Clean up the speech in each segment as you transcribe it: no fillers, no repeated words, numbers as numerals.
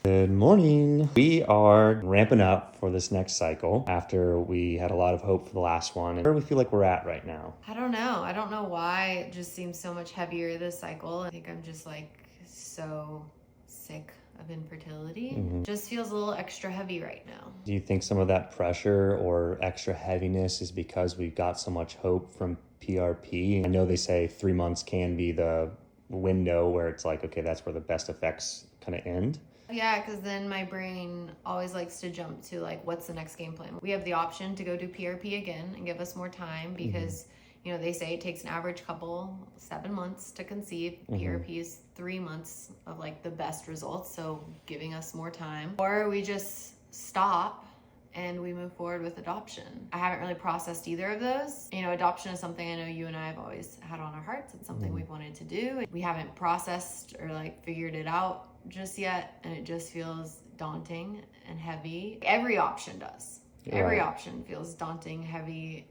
Good morning. We are ramping up for this next cycle after we had a lot of hope for the last one. And where do we feel like we're at right now? I don't know. I don't know why it just seems so much heavier this cycle. I think I'm just like so sick of infertility. Just feels a little extra heavy right now. Do you think some of that pressure or extra heaviness is because we've got so much hope from PRP? I know they say 3 months can be the window where it's like, okay, that's where the best effects kind of end. Yeah, because then my brain always likes to jump to like, what's the next game plan? We have the option to go do PRP again and give us more time because, you know, they say it takes an average couple 7 months to conceive. PRP is 3 months of like the best results, so giving us more time. Or we just stop and we move forward with adoption. I haven't really processed either of those. You know, adoption is something I know you and I have always had on our hearts. It's something we've wanted to do. We haven't processed or like figured it out just yet, and it just feels daunting and heavy. Every option does. Every option feels daunting, heavy,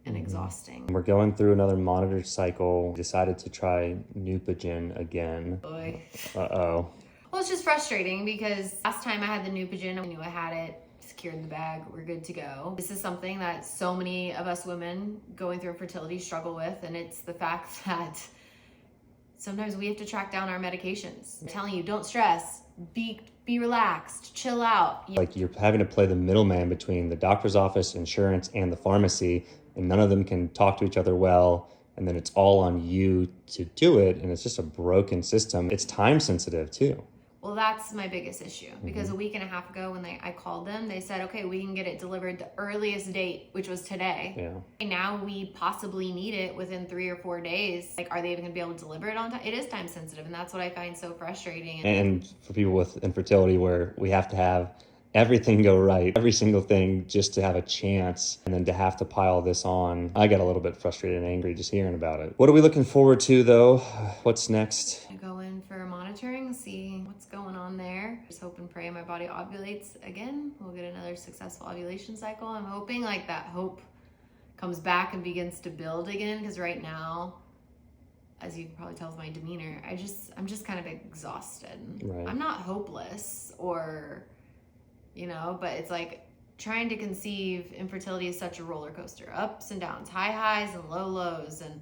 and exhausting. We're going through another monitored cycle. Decided to try Neupogen again. Boy. Uh-oh. Well, it's just frustrating because last time I had the Neupogen, I knew I had it, secured the bag, we're good to go. This is something that so many of us women going through infertility struggle with, and it's the fact that sometimes we have to track down our medications. I'm telling you, don't stress, be relaxed, chill out. Like you're having to play the middleman between the doctor's office, insurance, and the pharmacy, and none of them can talk to each other well, and then it's all on you to do it, and it's just a broken system. It's time sensitive too. Well, that's my biggest issue because a week and a half ago when I called them, they said, okay, we can get it delivered the earliest date, which was today. Yeah. And now we possibly need it within 3 or 4 days. Like, are they even gonna be able to deliver it on time? It is time sensitive, and that's what I find so frustrating. And for people with infertility where we have to have everything go right, every single thing just to have a chance, and then to have to pile this on, I get a little bit frustrated and angry just hearing about it. What are we looking forward to though? What's next? I go in for monitoring, see what's going on there. Just hope and pray my body ovulates again. We'll get another successful ovulation cycle. I'm hoping like that hope comes back and begins to build again, because right now, as you can probably tell with my demeanor, I'm just kind of exhausted. Right. I'm not hopeless or, you know, but it's like trying to conceive infertility is such a roller coaster, ups and downs, high highs and low lows. And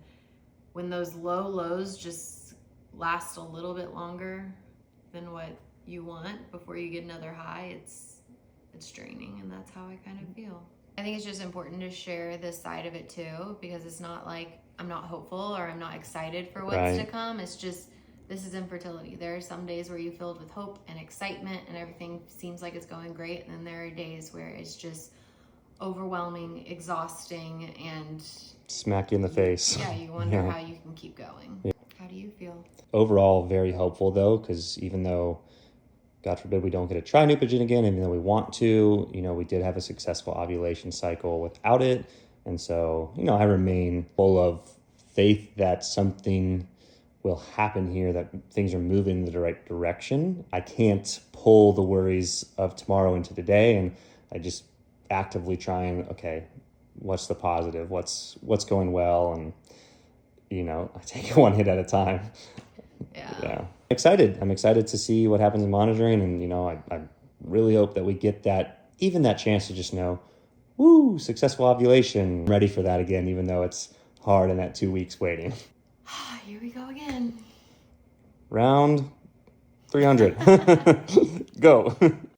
when those low lows just last a little bit longer than what you want before you get another high, it's draining, and that's how I kind of feel. I think it's just important to share this side of it too, because it's not like I'm not hopeful or I'm not excited for what's to come. It's just, this is infertility. There are some days where you're filled with hope and excitement and everything seems like it's going great. And then there are days where it's just overwhelming, exhausting, and Smack you in the face. yeah, you wonder how you can keep going. Yeah. How do you feel? Overall, very hopeful though, because even though, God forbid, we don't get to try Neupogen again, even though we want to, you know, we did have a successful ovulation cycle without it. And so, you know, I remain full of faith that something will happen here, that things are moving in the right direction. I can't pull the worries of tomorrow into today, and I just actively try and, okay, what's the positive? What's going well? And, you know, I take it one hit at a time. Yeah. I'm excited to see what happens in monitoring, and, you know, I really hope that we get that, even that chance to just know, woo, successful ovulation. I'm ready for that again, even though it's hard in that 2 weeks waiting. Here we go again. Round 300. Go.